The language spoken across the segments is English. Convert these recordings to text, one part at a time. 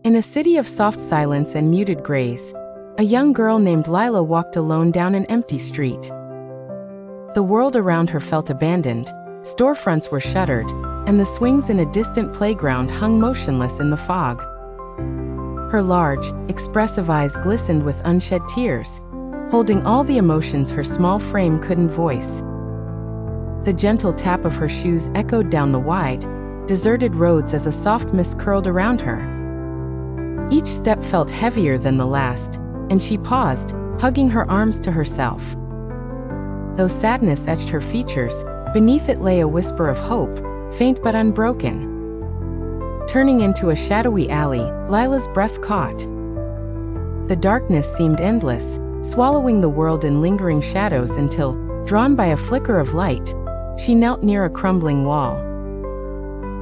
In a city of soft silence and muted grays, a young girl named Lila walked alone down an empty street. The world around her felt abandoned, storefronts were shuttered, and the swings in a distant playground hung motionless in the fog. Her large, expressive eyes glistened with unshed tears, holding all the emotions her small frame couldn't voice. The gentle tap of her shoes echoed down the wide, deserted roads as a soft mist curled around her. Each step felt heavier than the last, and she paused, hugging her arms to herself. Though sadness etched her features, beneath it lay a whisper of hope, faint but unbroken. Turning into a shadowy alley, Lila's breath caught. The darkness seemed endless, swallowing the world in lingering shadows until, drawn by a flicker of light, she knelt near a crumbling wall.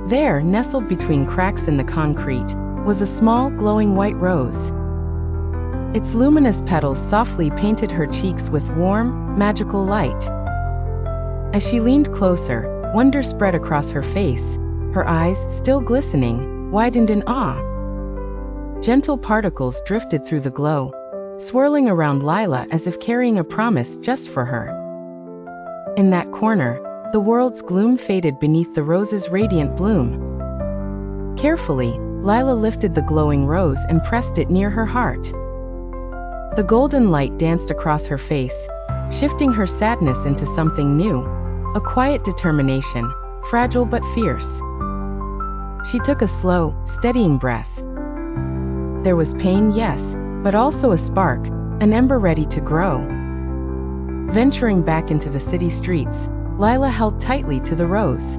There, nestled between cracks in the concrete, was a small, glowing white rose. Its luminous petals softly painted her cheeks with warm, magical light. As she leaned closer, wonder spread across her face, her eyes, still glistening, widened in awe. Gentle particles drifted through the glow, swirling around Lila as if carrying a promise just for her. In that corner, the world's gloom faded beneath the rose's radiant bloom. Carefully, Lila lifted the glowing rose and pressed it near her heart. The golden light danced across her face, shifting her sadness into something new, a quiet determination, fragile but fierce. She took a slow, steadying breath. There was pain, yes, but also a spark, an ember ready to grow. Venturing back into the city streets, Lila held tightly to the rose.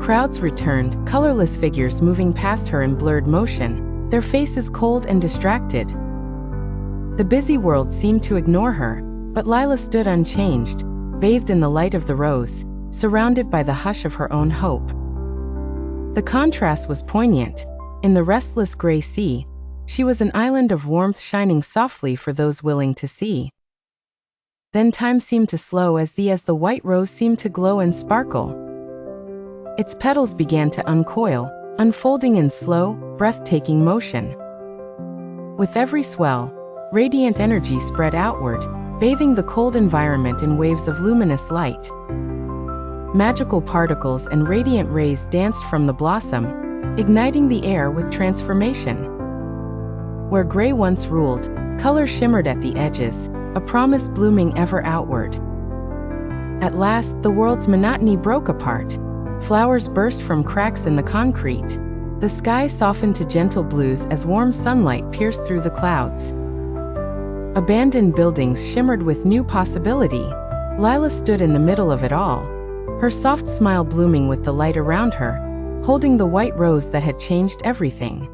Crowds returned, colorless figures moving past her in blurred motion, their faces cold and distracted. The busy world seemed to ignore her, but Lila stood unchanged, bathed in the light of the rose, surrounded by the hush of her own hope. The contrast was poignant. In the restless gray sea, she was an island of warmth shining softly for those willing to see. Then time seemed to slow as the white rose seemed to glow and sparkle. Its petals began to uncoil, unfolding in slow, breathtaking motion. With every swell, radiant energy spread outward, bathing the cold environment in waves of luminous light. Magical particles and radiant rays danced from the blossom, igniting the air with transformation. Where gray once ruled, color shimmered at the edges, a promise blooming ever outward. At last, the world's monotony broke apart. Flowers burst from cracks in the concrete. The sky softened to gentle blues as warm sunlight pierced through the clouds. Abandoned buildings shimmered with new possibility. Lila stood in the middle of it all, her soft smile blooming with the light around her, holding the white rose that had changed everything.